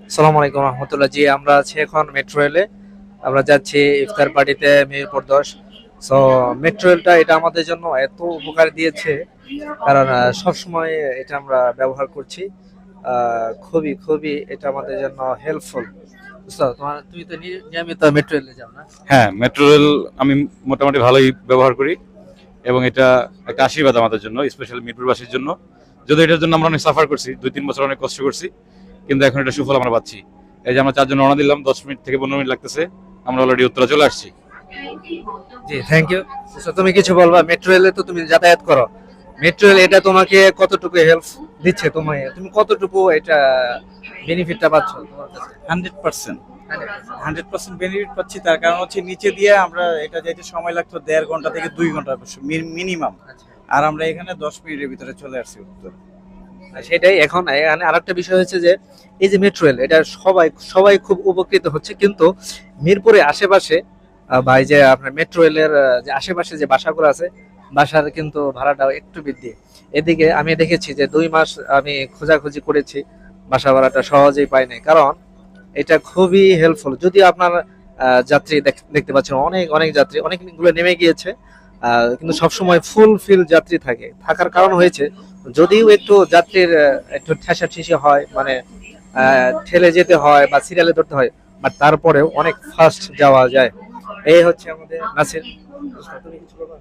আসসালামু আলাইকুম রহমতুল্লাহ। জি, আমরা আছি এখন মেট্রো রেলে। আমরা যাচ্ছি ইফতার পার্টিতে মিরপুর 10। সো মেট্রো রেলটা এটা আমাদের জন্য এত উপকার দিয়েছে, কারণ সবসময় এটা আমরা ব্যবহার করছি। খুবই খুবই এটা আমাদের জন্য হেল্পফুল। বুঝছো, তুমি তো নিয়মিত মেট্রো রেলে যাও না? হ্যাঁ, মেট্রো রেল আমি মোটামুটি ভালোই ব্যবহার করি এবং এটা একটা আশীর্বাদ আমাদের জন্য, স্পেশালি মিরপুরবাসীর জন্য। যদি এটার জন্য আমরা অনেক সাফার করছি, 2-3 বছর অনেক কষ্ট করছি, কিন্তু এখন এটা সুফল আমরা পাচ্ছি। এই যে আমরা 4 জন রওনা দিলাম, 10 মিনিট থেকে 15 মিনিট লাগতেছে, আমরা অলরেডি উত্তরা চলে আসছি। জি, থ্যাংক ইউ। তুমি কিছু বলবা? মেট্রো রেলে তো তুমি যাতায়াত করো। মেট্রো রেল এটা তোমাকে কতটুকু হেল্প দিচ্ছে? তুমি কতটুকু এটা বেনিফিটটা পাচ্ছ তোমার কাছে? 100%। 100% বেনিফিট পাচ্ছি, তার কারণ হচ্ছে নিচে দিয়ে আমরা এটা যাইতে সময় লাগতো 1.5 ঘন্টা থেকে 2 ঘন্টা মিনিমাম, আচ্ছা। আর আমরা এখানে 10 মিনিটের ভিতরে চলে আসছি উত্তর। সেটাই। এখন এখানে আরেকটা বিষয় হচ্ছে যে এই যে মেট্রো রেল, এটা সবাই সবাই খুব উপকৃত হচ্ছে, কিন্তু মিরপুরে আশেপাশে বা এই যে আপনার মেট্রো রেলের যে আশেপাশে যে বাসাগুলো আছে, বাসার কিন্তু ভাড়াটাও একটু বৃদ্ধি। এদিকে আমি দেখেছি যে 2 মাস আমি খোঁজাখুঁজি করেছি, বাসা ভাড়াটা সহজেই পাই নাই। কারণ এটা খুবই হেল্পফুল। যদি আপনার যাত্রী দেখতে পাচ্ছেন, অনেক অনেক যাত্রী, অনেকগুলো নেমে গিয়েছে, কিন্তু সবসময় ফুল ফিল যাত্রী থাকার কারণ হয়েছে, যদিও একটু যাত্রীর একটু ঠেসাঠেসি হয়, মানে ঠেলে যেতে হয় বা সিরিয়ালে ধরতে হয়, বাট তারপরেও অনেক ফাস্ট যাওয়া যায়। এই হচ্ছে আমাদের নাসির। তুমি কিছু বলবা?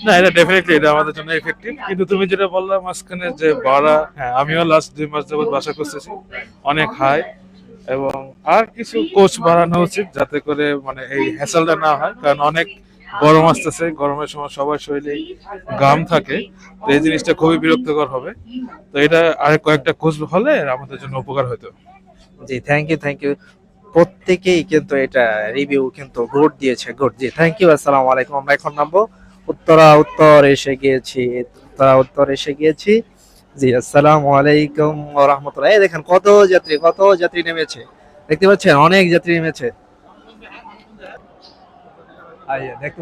না, এটা ডেফিনেটলি এটা আমাদের জন্য এফেক্টিভ, কিন্তু তুমি যেটা বললাম মাঝখানে যে ভাড়া, হ্যাঁ আমিও লাস্ট 2 মাস যাবত বাসা করতেছি, অনেক হাই। এবং আর কিছু কোচ বাড়ানো উচিত যাতে করে মানে এই হ্যাসেলটা না হয়, কারণ অনেক গরম আসতেছে, গরমের সময় সবার শরীরে ঘাম থাকে, তো এই জিনিসটা খুবই বিরক্তকর হবে। তো এটা আরেক কয়েকটা কোচ হলে আমাদের জন্য উপকার হতো। জি, থ্যাংক ইউ, থ্যাংক ইউ। প্রত্যেকেই কিন্তু এটা রিভিউ কিন্তু গুড দিয়েছে, গুড। G, thank you. আসসালামু আলাইকুম। আমরা এখন নামবো উত্তর এসে গিয়েছি। উত্তর এসে গিয়েছি। জি, আসসালামু আলাইকুম ওয়া রাহমাতুল্লাহ। এই দেখেন কত যাত্রী নেমেছে, দেখতে পাচ্ছেন অনেক যাত্রী নেমেছে। দেখতে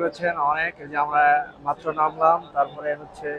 পাচ্ছেন অনেক। এই যে আমরা মাত্র নামলাম, তারপরে হচ্ছে